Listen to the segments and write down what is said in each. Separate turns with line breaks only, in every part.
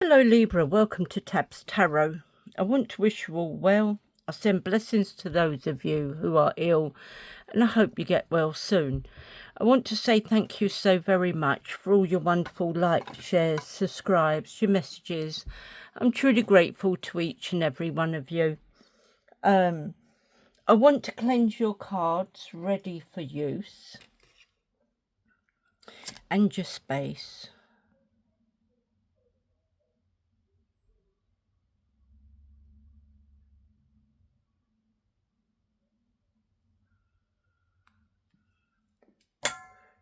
Hello Libra, welcome to Tabs Tarot. I want to wish you all well. I send blessings to those of you who are ill and I hope you get well soon. I want to say thank you so very much for all your wonderful likes, shares, subscribes, your messages. I'm truly grateful to each and every one of you. I want to cleanse your cards ready for use and your space.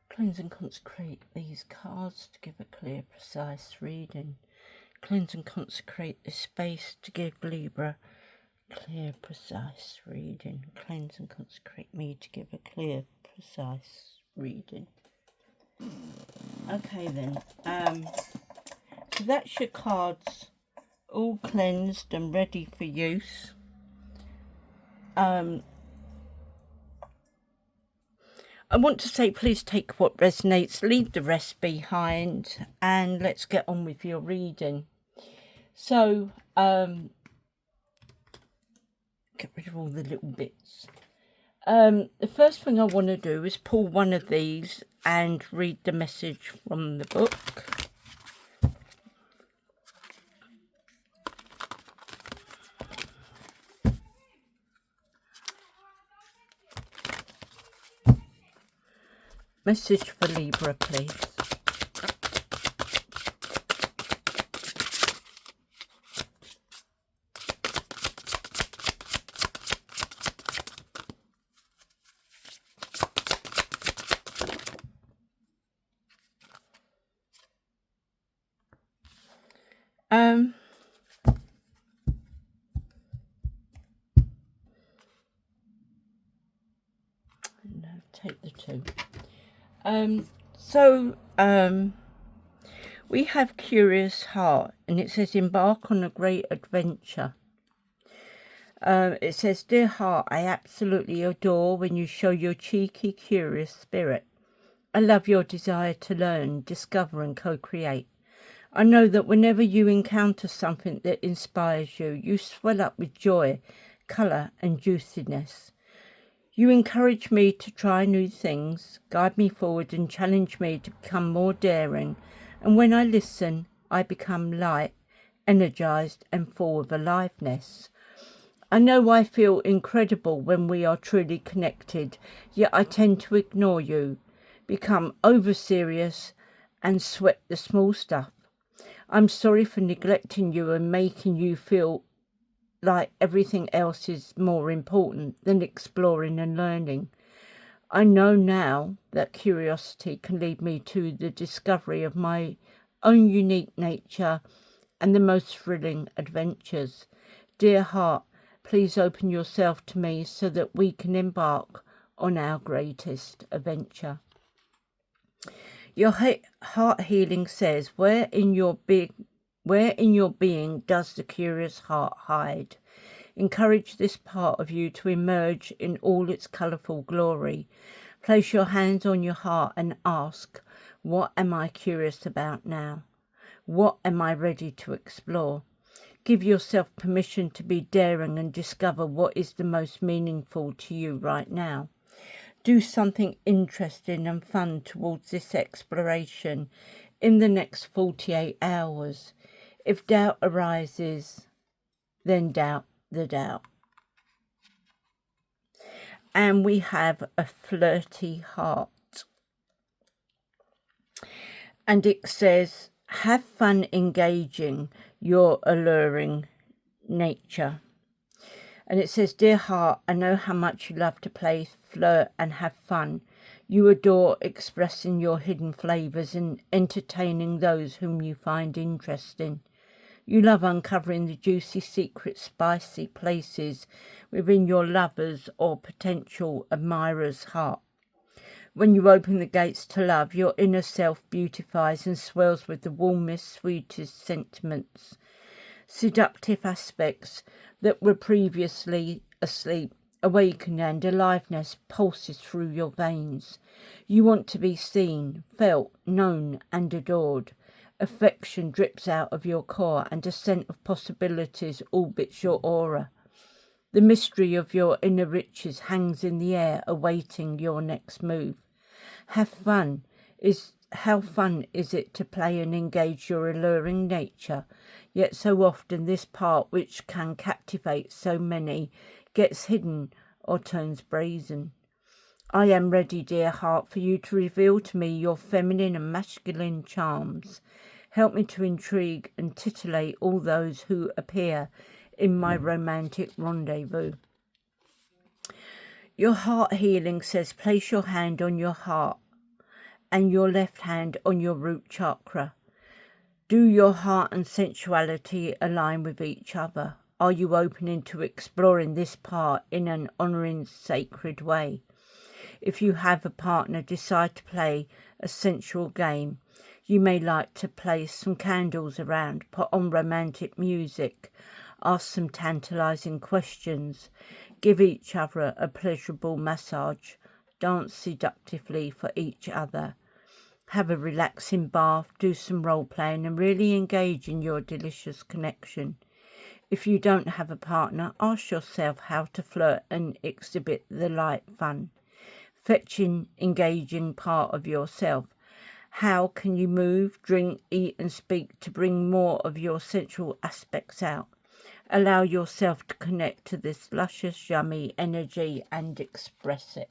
Cleanse and consecrate these cards to give a clear, precise reading. Cleanse and consecrate this space to give Libra clear, precise reading. Cleanse and consecrate me to give a clear, precise reading. Okay then, so that's your cards all cleansed and ready for use. I want to say please take what resonates, leave the rest behind, and let's get on with your reading. So, get rid of all the little bits. The first thing I want to do is pull one of these and read the message from the book. Message for Libra, please. No, take the two. We have Curious Heart, and it says embark on a great adventure. It says, dear heart, I absolutely adore when you show your cheeky, curious spirit. I love your desire to learn, discover and co-create. I know that whenever you encounter something that inspires you, you swell up with joy, colour and juiciness. You encourage me to try new things, guide me forward and challenge me to become more daring. And when I listen, I become light, energised and full of aliveness. I know I feel incredible when we are truly connected, yet I tend to ignore you, become over-serious and sweat the small stuff. I'm sorry for neglecting you and making you feel like everything else is more important than exploring and learning. I know now that curiosity can lead me to the discovery of my own unique nature and the most thrilling adventures. Dear heart, please open yourself to me so that we can embark on our greatest adventure. Your heart healing says, where in your being does the curious heart hide? Encourage this part of you to emerge in all its colourful glory. Place your hands on your heart and ask, what am I curious about now? What am I ready to explore? Give yourself permission to be daring and discover what is the most meaningful to you right now. Do something interesting and fun towards this exploration in the next 48 hours. If doubt arises, then doubt the doubt. And we have a flirty heart. And it says, have fun engaging your alluring nature. And it says, dear heart, I know how much you love to play, flirt and have fun. You adore expressing your hidden flavours and entertaining those whom you find interesting. You love uncovering the juicy, secret, spicy places within your lover's or potential admirer's heart. When you open the gates to love, your inner self beautifies and swells with the warmest, sweetest sentiments. Seductive aspects that were previously asleep awaken and aliveness pulses through your veins. You want to be seen, felt, known and adored. Affection drips out of your core and a scent of possibilities orbits your aura. The mystery of your inner riches hangs in the air, awaiting your next move. How fun is it to play and engage your alluring nature? Yet so often this part, which can captivate so many, gets hidden or turns brazen. I am ready, dear heart, for you to reveal to me your feminine and masculine charms. Help me to intrigue and titillate all those who appear in my romantic rendezvous. Your heart healing says place your hand on your heart and your left hand on your root chakra. Do your heart and sensuality align with each other? Are you open to exploring this part in an honouring, sacred way? If you have a partner, decide to play a sensual game. You may like to place some candles around, put on romantic music, ask some tantalising questions, give each other a pleasurable massage, dance seductively for each other, have a relaxing bath, do some role-playing and really engage in your delicious connection. If you don't have a partner, ask yourself how to flirt and exhibit the light fun. Fetching, engaging part of yourself. How can you move, drink, eat and speak to bring more of your sensual aspects out? Allow yourself to connect to this luscious, yummy energy and express it.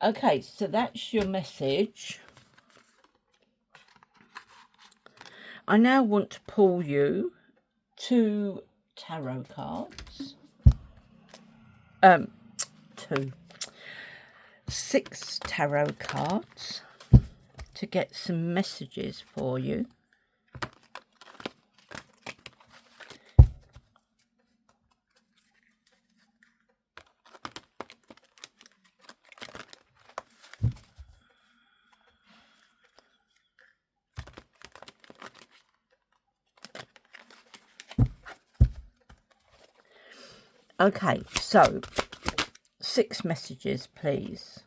Okay, so that's your message. I now want to pull you 2 tarot cards. 6 tarot cards to get some messages for you. Okay, so 6 messages, please.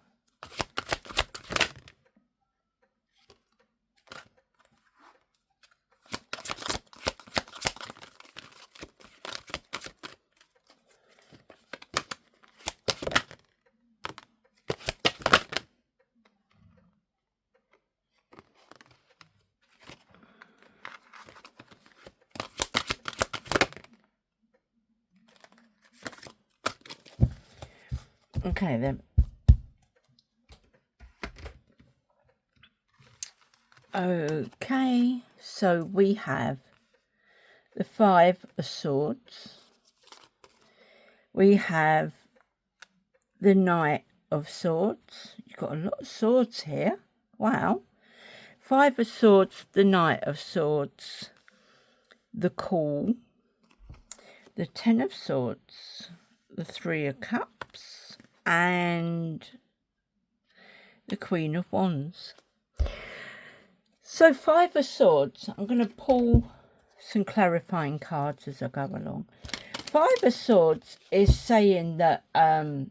Okay then. Okay, so we have the 5 of Swords. We have the Knight of Swords. You've got a lot of swords here. Wow. 5 of Swords, the Knight of Swords, the Call, the 10 of Swords, the 3 of Cups, and the Queen of Wands. So 5 of Swords, I'm going to pull some clarifying cards as I go along. 5 of Swords is saying that there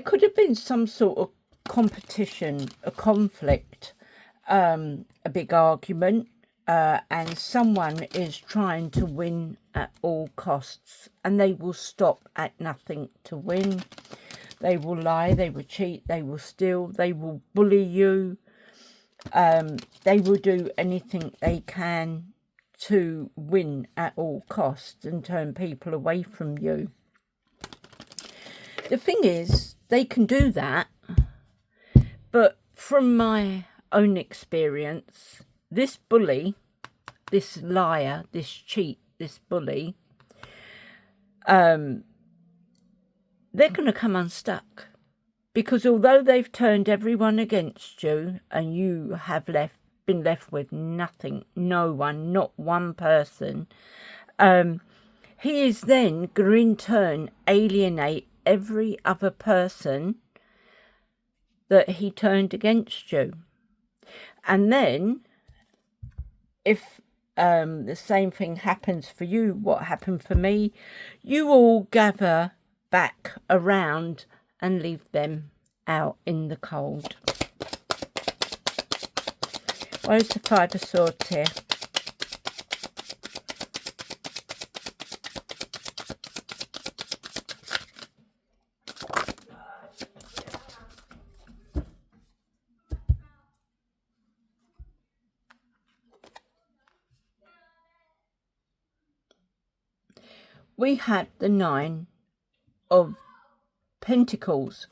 could have been some sort of competition, a conflict, a big argument, and someone is trying to win at all costs, and they will stop at nothing to win. They will lie, they will cheat, they will steal, they will bully you. They will do anything they can to win at all costs and turn people away from you. The thing is, they can do that, but from my own experience, this bully, this liar, this cheat, this bully, they're going to come unstuck. Because although they've turned everyone against you and you have been left with nothing, no one, not one person, he is then going to in turn alienate every other person that he turned against you. And then if the same thing happens for you, what happened for me, you all gather back around and leave them out in the cold. Why is the Five of Swords here? We have the Nine of Pentacles.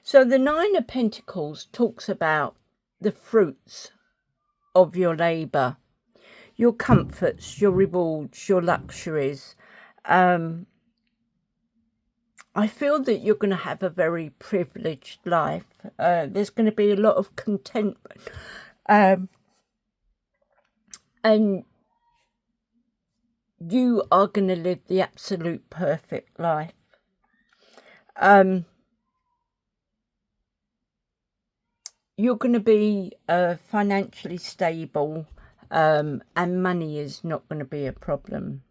So the Nine of Pentacles talks about the fruits of your labour, your comforts, your rewards, your luxuries. I feel that you're going to have a very privileged life. There's going to be a lot of contentment. And you are going to live the absolute perfect life. You're going to be financially stable, and money is not going to be a problem.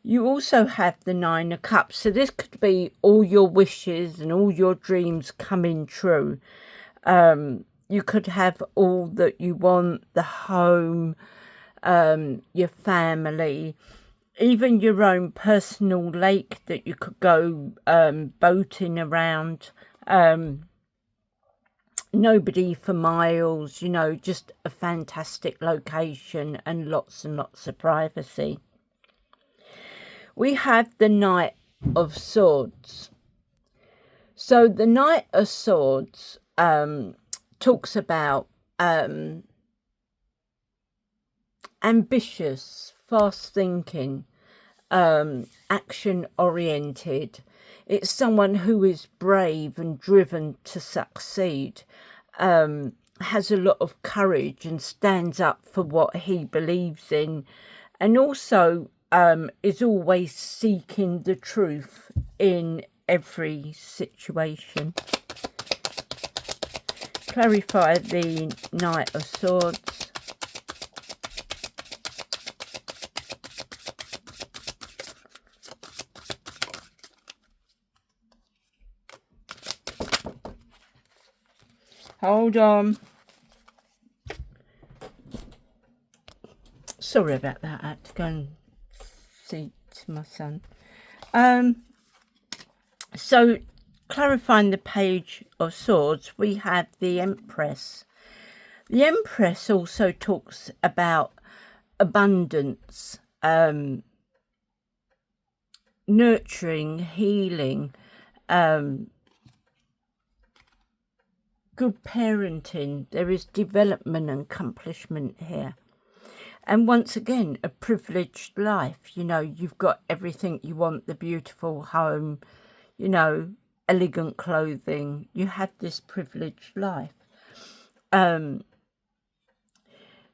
You also have the Nine of Cups. So this could be all your wishes and all your dreams coming true. You could have all that you want, the home, your family, even your own personal lake that you could go boating around. Nobody for miles, you know, just a fantastic location and lots of privacy. We have the Knight of Swords. So the Knight of Swords talks about ambitious, fast thinking, action oriented. It's someone who is brave and driven to succeed, has a lot of courage and stands up for what he believes in, and also is always seeking the truth in every situation. Clarify the Knight of Swords. Hold on. Sorry about that. I had to go and see to my son. So, clarifying the Page of Swords, we have the Empress. The Empress also talks about abundance, nurturing, healing, good parenting. There is development and accomplishment here. And once again, a privileged life. You know, you've got everything you want, the beautiful home, you know, elegant clothing. You have this privileged life.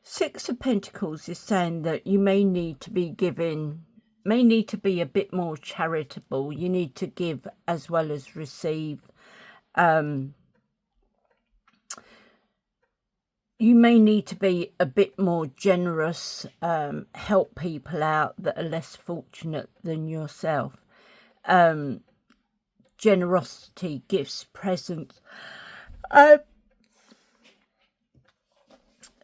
Six of Pentacles is saying that you may need to be giving, may need to be a bit more charitable. You need to give as well as receive. You may need to be a bit more generous, help people out that are less fortunate than yourself. Generosity, gifts, presents.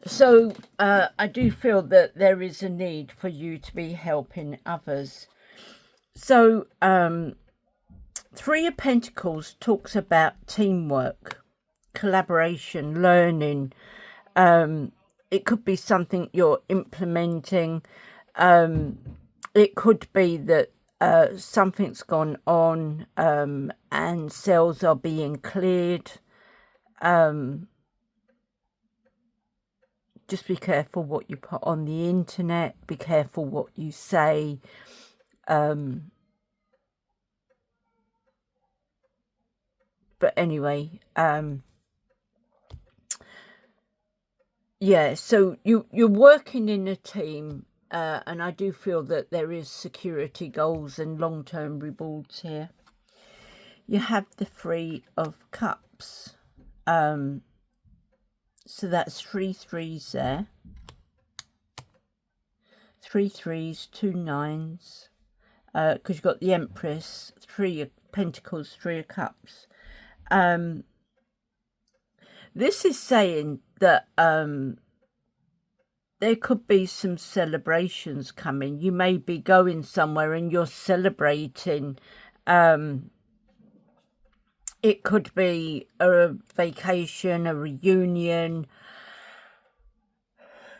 So I do feel that there is a need for you to be helping others. So Three of Pentacles talks about teamwork, collaboration, learning. It could be something you're implementing. It could be that something's gone on and sales are being cleared. Just be careful what you put on the internet. Be careful what you say. But anyway, yeah, so you're working in a team, and I do feel that there is security goals and long-term rewards here. You have the Three of Cups. So that's 3 threes there. 3 threes, 2 nines. Because you've got the Empress, Three of Pentacles, Three of Cups. This is saying that there could be some celebrations coming. You may be going somewhere and you're celebrating. It could be a vacation, a reunion.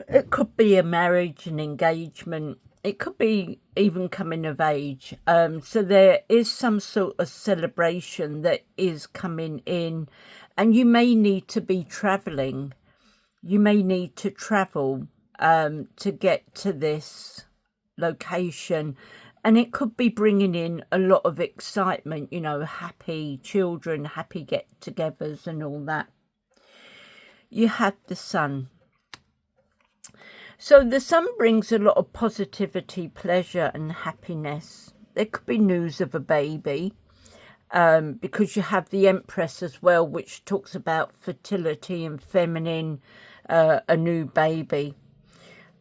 It could be a marriage, an engagement. It could be even coming of age. So there is some sort of celebration that is coming in, and you may need to be traveling. You may need to travel to get to this location, and it could be bringing in a lot of excitement, you know, happy children, happy get-togethers and all that. You have the sun. So the sun brings a lot of positivity, pleasure and happiness. There could be news of a baby, because you have the Empress as well, which talks about fertility and feminine, a new baby.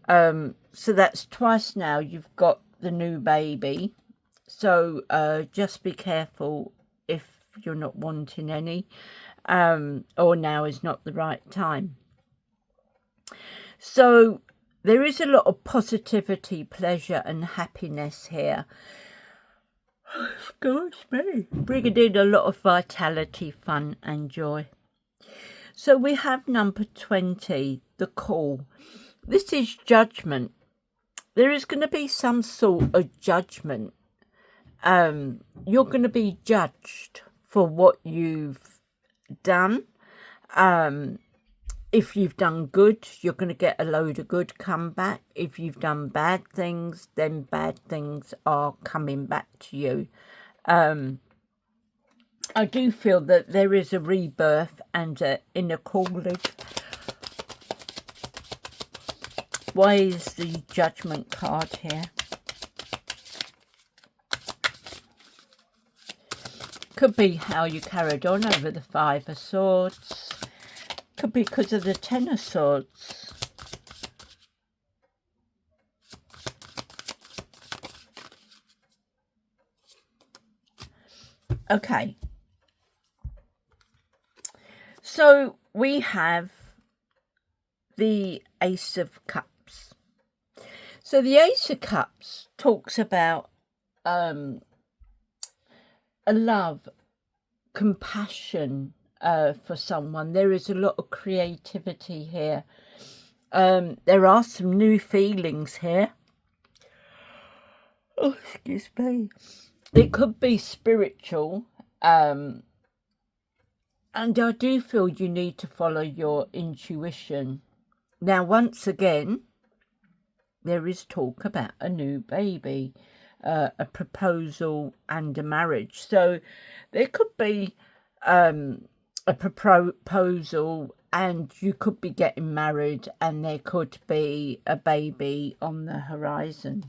So that's twice now you've got the new baby. So just be careful if you're not wanting any, or now is not the right time. So there is a lot of positivity, pleasure and happiness here. Excuse me. Bringing in a lot of vitality, fun and joy. So we have number 20, the call. This is judgment. There is going to be some sort of judgment. You're going to be judged for what you've done. If you've done good, you're going to get a load of good come back. If you've done bad things, then bad things are coming back to you. I do feel that there is a rebirth and an inner calling. Why is the Judgment card here? Could be how you carried on over the Five of Swords. Could be because of the Ten of Swords. Okay. So we have the Ace of Cups. So the Ace of Cups talks about a love, compassion, for someone. There is a lot of creativity here. There are some new feelings here. Oh, excuse me. It could be spiritual, and I do feel you need to follow your intuition. Now, once again, there is talk about a new baby, a proposal and a marriage. So there could be a proposal and you could be getting married, and there could be a baby on the horizon.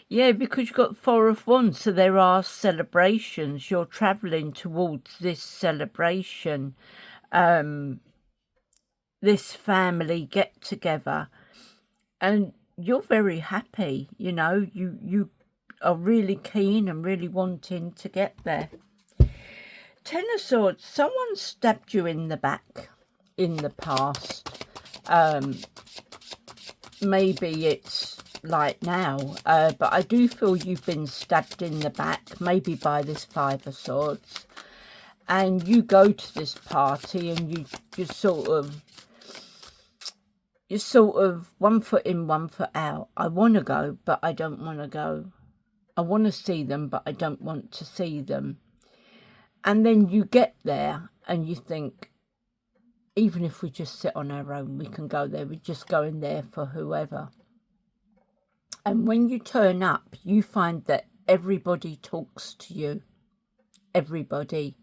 Yeah, because you've got Four of Wands, so there are celebrations. You're travelling towards this celebration, this family get together, and you're very happy. You know, you are really keen and really wanting to get there. Ten of Swords, someone stabbed you in the back in the past. Maybe it's like now, but I do feel you've been stabbed in the back, maybe by this Five of Swords. And you go to this party and you're sort of one foot in, one foot out. I want to go, but I don't want to go. I want to see them, but I don't want to see them. And then you get there and you think, even if we just sit on our own, we can go there. We're just going there for whoever. And when you turn up, you find that everybody talks to you. Everybody.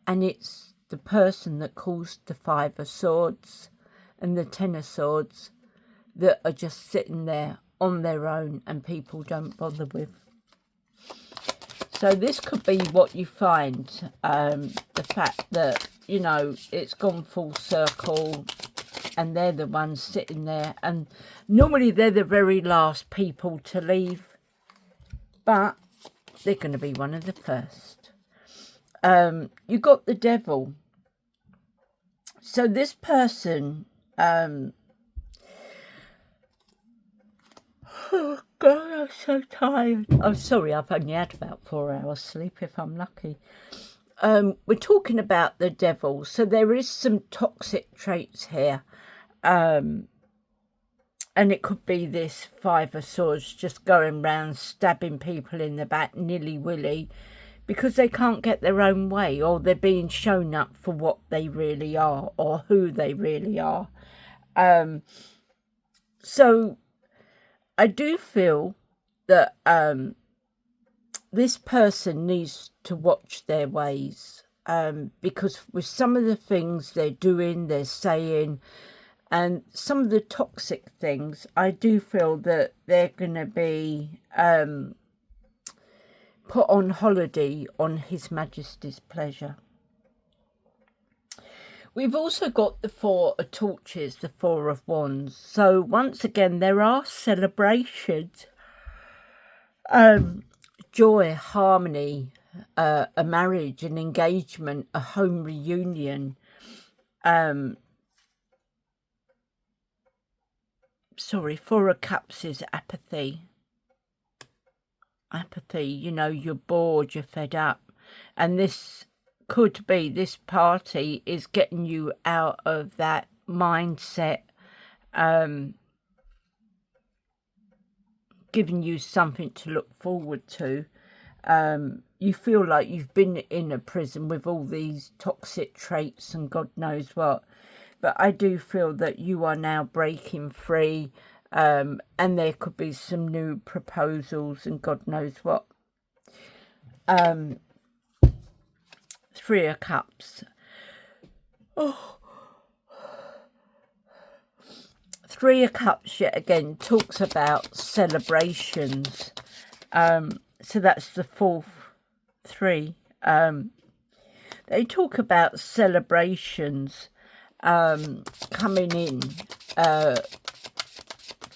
And it's the person that caused the Five of Swords and the Ten of Swords that are just sitting there on their own and people don't bother with. So this could be what you find, the fact that, you know, it's gone full circle and they're the ones sitting there. And normally they're the very last people to leave, but they're going to be one of the first. You got the devil. So this person, oh God, I'm so tired. Oh, sorry, I've only had about 4 hours sleep if I'm lucky. We're talking about the devil. So there is some toxic traits here. And it could be this 5 of Swords just going round stabbing people in the back nilly-willy because they can't get their own way, or they're being shown up for what they really are or who they really are. So I do feel that this person needs to watch their ways, because with some of the things they're doing, they're saying, and some of the toxic things, I do feel that they're going to be put on holiday on His Majesty's pleasure. We've also got the 4 of Torches, the 4 of Wands. So once again, there are celebrations, joy, harmony, a marriage, an engagement, a home reunion. Sorry, 4 of Cups is apathy. Apathy, you know, you're bored, you're fed up. And this could be, this party is getting you out of that mindset, giving you something to look forward to. You feel like you've been in a prison with all these toxic traits and God knows what. But I do feel that you are now breaking free, and there could be some new proposals and God knows what. 3 of Cups. Oh. 3 of Cups yet again talks about celebrations. So that's the 4th 3. They talk about celebrations coming in,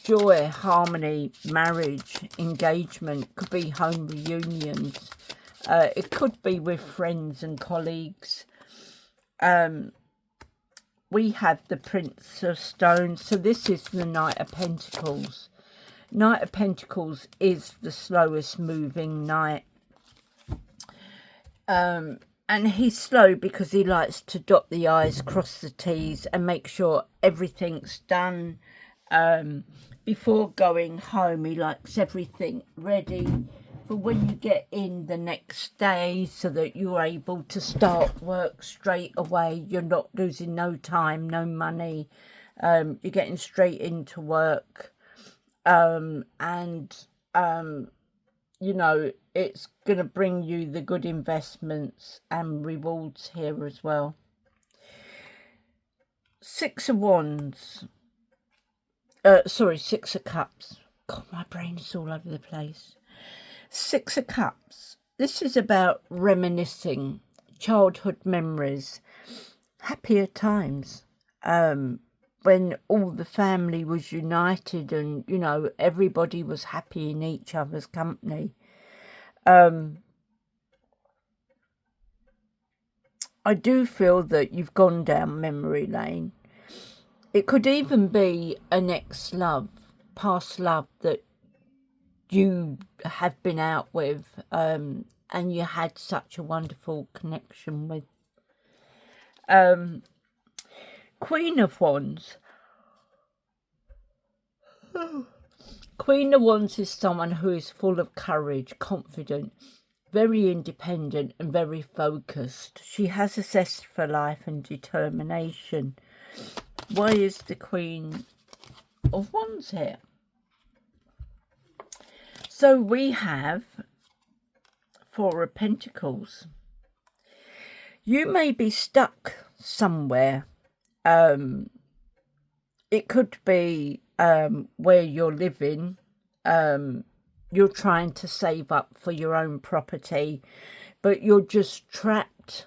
joy, harmony, marriage, engagement, could be home reunions, it could be with friends and colleagues. We have the Prince of Stones, so this is the Knight of Pentacles. Knight of Pentacles is the slowest moving knight. And he's slow because he likes to dot the I's, cross the T's and make sure everything's done. Before going home, he likes everything ready for when you get in the next day so that you're able to start work straight away. You're not losing no time, no money. You're getting straight into work. You know, it's going to bring you the good investments and rewards here as well. 6 of Wands. Sorry, 6 of Cups. God, my brain's all over the place. 6 of Cups. This is about reminiscing, childhood memories, happier times. When all the family was united and, you know, everybody was happy in each other's company. I do feel that you've gone down memory lane. It could even be an ex-love, past love that you have been out with, and you had such a wonderful connection with. Queen of Wands. Queen of Wands is someone who is full of courage, confident, very independent and very focused. She has a zest for life and determination. Why is the Queen of Wands here? So we have 4 of Pentacles. You may be stuck somewhere. It could be where you're living. You're trying to save up for your own property, but you're just trapped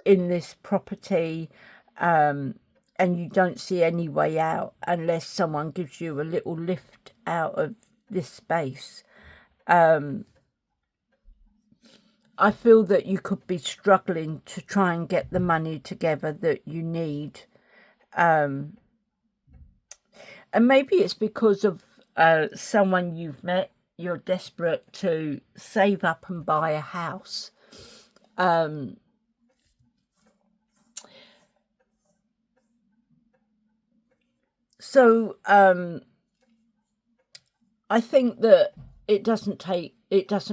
in this property, and you don't see any way out unless someone gives you a little lift out of this space. I feel that you could be struggling to try and get the money together that you need. And maybe it's because of someone you've met. You're desperate to save up and buy a house. So I think that it doesn't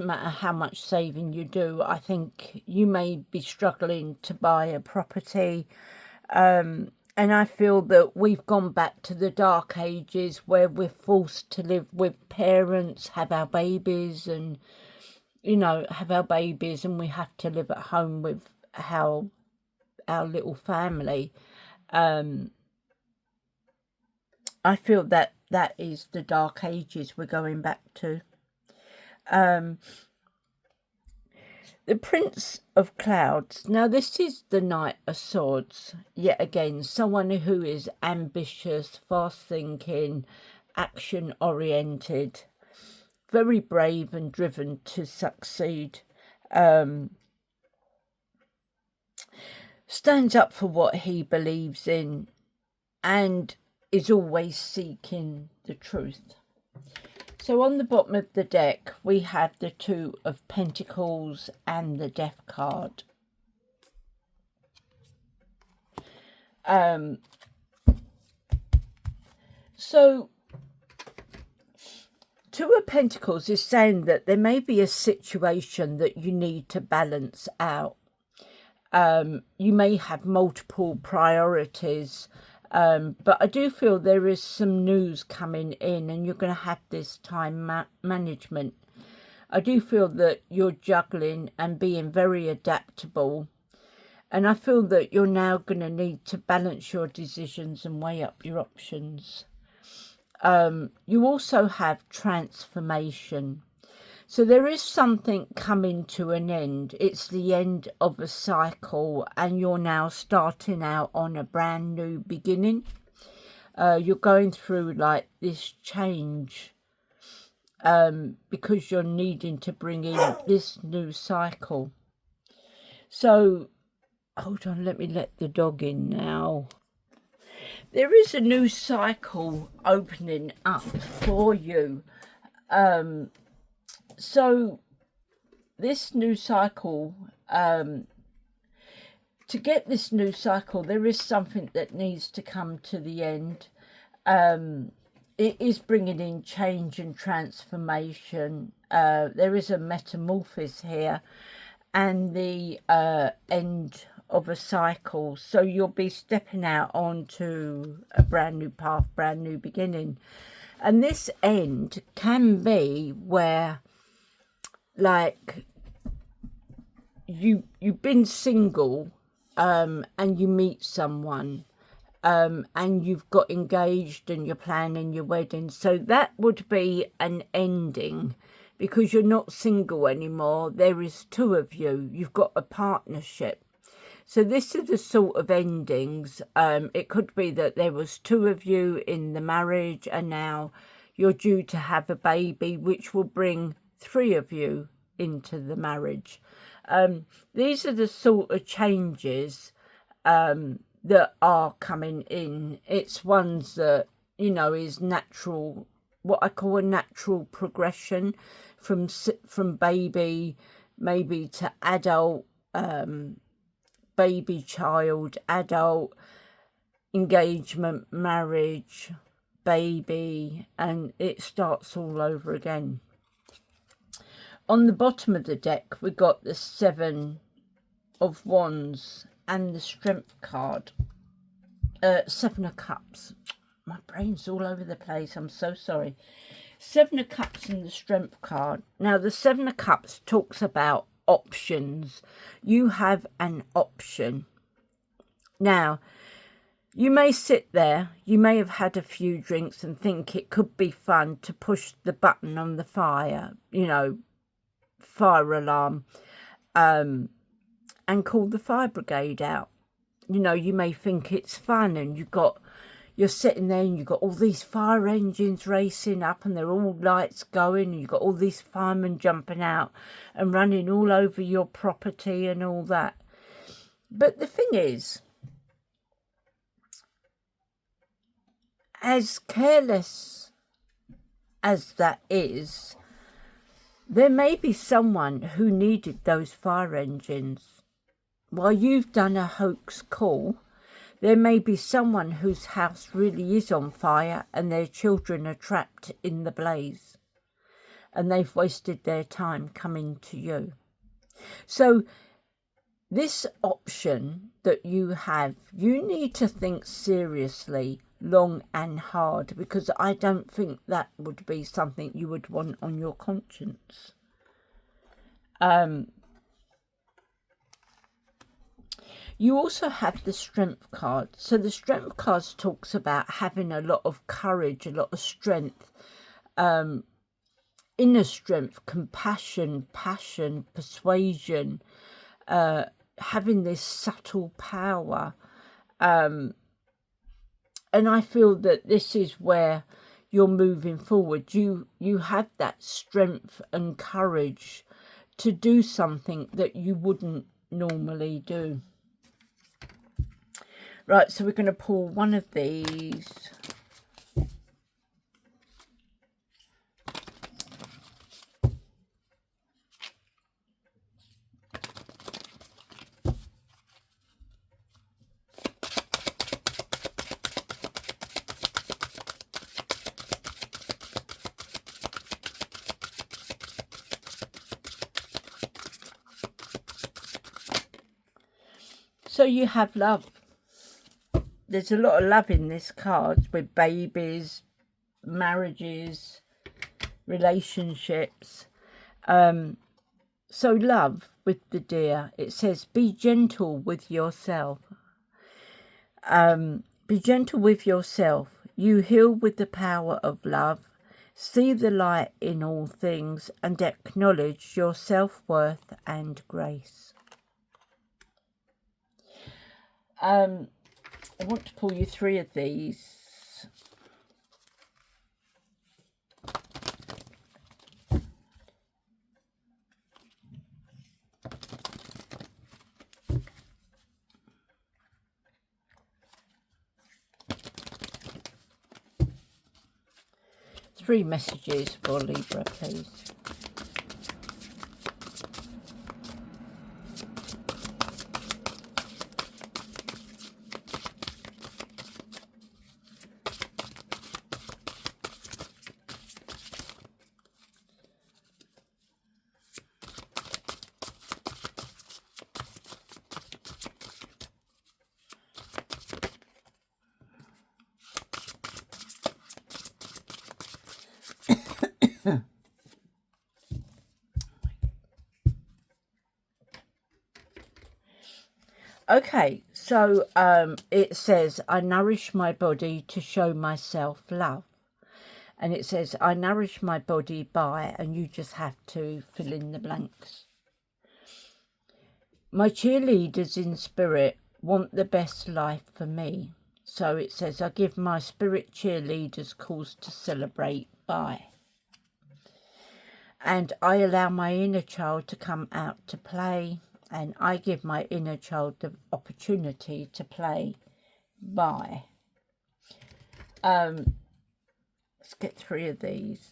matter how much saving you do. I think you may be struggling to buy a property. And I feel that we've gone back to the dark ages where we're forced to live with parents, have our babies and, you know, and we have to live at home with our little family. I feel that is the dark ages we're going back to. The Prince of Clouds. Now, this is the Knight of Swords. Yet again, someone who is ambitious, fast-thinking, action-oriented, very brave and driven to succeed. Stands up for what he believes in and is always seeking the truth. So on the bottom of the deck, we have the Two of Pentacles and the Death card. So Two of Pentacles is saying that there may be a situation that you need to balance out. You may have multiple priorities. But I do feel there is some news coming in and you're going to have this time management. I do feel that you're juggling and being very adaptable. And I feel that you're now going to need to balance your decisions and weigh up your options. You also have transformation. So there is something coming to an end. It's the end of a cycle and you're now starting out on a brand new beginning. You're going through like this change because you're needing to bring in this new cycle. So, hold on, let me let the dog in now. There is a new cycle opening up for you. So this new cycle, to get this new cycle, there is something that needs to come to the end. It is bringing in change and transformation. There is a metamorphosis here and the end of a cycle. So you'll be stepping out onto a brand new path, brand new beginning. And this end can be where, like, you've been single and you meet someone and you've got engaged and you're planning your wedding. So that would be an ending because you're not single anymore. There is two of you. You've got a partnership. So this is the sort of endings. It could be that there was two of you in the marriage and now you're due to have a baby, which will bring three of you into the marriage. These are the sort of changes that are coming in. It's ones that, you know, is natural, what I call a natural progression from baby maybe to adult, baby, child, adult, engagement, marriage, baby, and it starts all over again. On the bottom of the deck, we got the Seven of Wands and the Strength card. Seven of Cups. My brain's all over the place. I'm so sorry. Seven of Cups and the Strength card. Now, the Seven of Cups talks about options. You have an option. Now, you may sit there, you may have had a few drinks and think it could be fun to push the button on the fire, you know, fire alarm, and call the fire brigade out. You know, you may think it's fun and you've got you're sitting there and you've got all these fire engines racing up and they're all lights going, and you've got all these firemen jumping out and running all over your property and all that. But the thing is, as careless as that is, there may be someone who needed those fire engines. While you've done a hoax call, there may be someone whose house really is on fire and their children are trapped in the blaze, and they've wasted their time coming to you. So this option that you have, you need to think seriously, long and hard, because I don't think that would be something you would want on your conscience. You also have the Strength card. So the Strength card talks about having a lot of courage, a lot of strength, inner strength, compassion, passion, persuasion, having this subtle power. And I feel that this is where you're moving forward. You have that strength and courage to do something that you wouldn't normally do. Right, so we're going to pull one of these. So you have love. There's a lot of love in this card, with babies, marriages, relationships. So love with the deer. It says, be gentle with yourself. Be gentle with yourself. You heal with the power of love. See the light in all things and acknowledge your self-worth and grace. I want to pull you 3 of these. Three messages for Libra, please. Okay, so it says, I nourish my body to show myself love. And it says, I nourish my body by, and you just have to fill in the blanks. My cheerleaders in spirit want the best life for me. So it says, I give my spirit cheerleaders cause to celebrate by. And I allow my inner child to come out to play. And I give my inner child the opportunity to play by. Let's get 3 of these.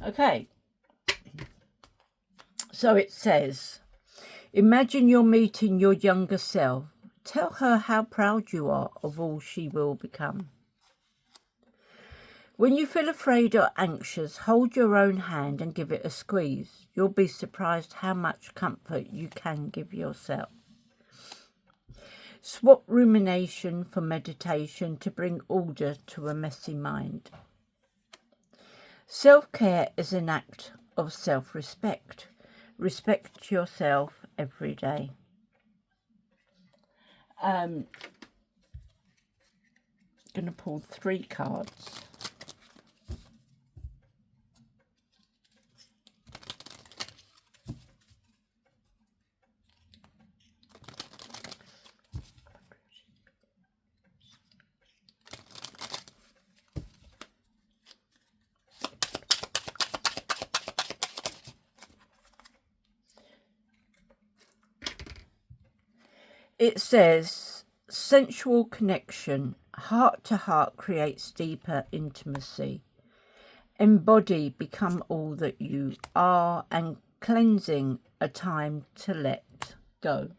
Okay, so it says, imagine you're meeting your younger self. Tell her how proud you are of all she will become. When you feel afraid or anxious, hold your own hand and give it a squeeze. You'll be surprised how much comfort you can give yourself. Swap rumination for meditation to bring order to a messy mind. Self-care is an act of self-respect. Respect yourself every day. Going to pull 3 cards. It says, sensual connection, heart to heart creates deeper intimacy. Embody, become all that you are, and cleansing, a time to let go.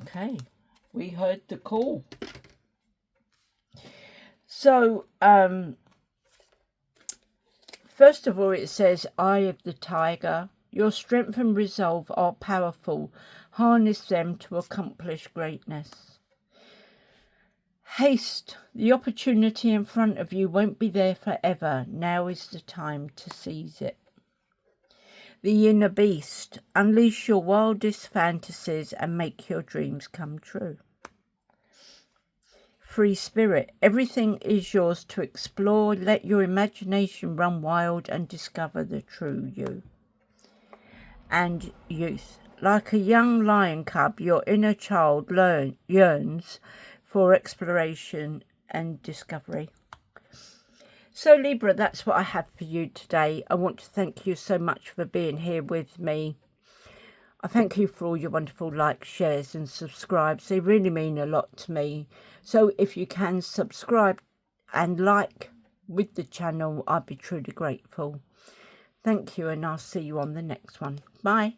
Okay, we heard the call. So, first of all, it says, Eye of the Tiger. Your strength and resolve are powerful. Harness them to accomplish greatness. Haste. The opportunity in front of you won't be there forever. Now is the time to seize it. The Inner Beast. Unleash your wildest fantasies and make your dreams come true. Free Spirit. Everything is yours to explore. Let your imagination run wild and discover the true you. And Youth. Like a young lion cub, your inner child yearns for exploration and discovery. So Libra, that's what I have for you today. I want to thank you so much for being here with me. I thank you for all your wonderful likes, shares and subscribes. They really mean a lot to me. So if you can subscribe and like with the channel, I'd be truly grateful. Thank you, and I'll see you on the next one. Bye.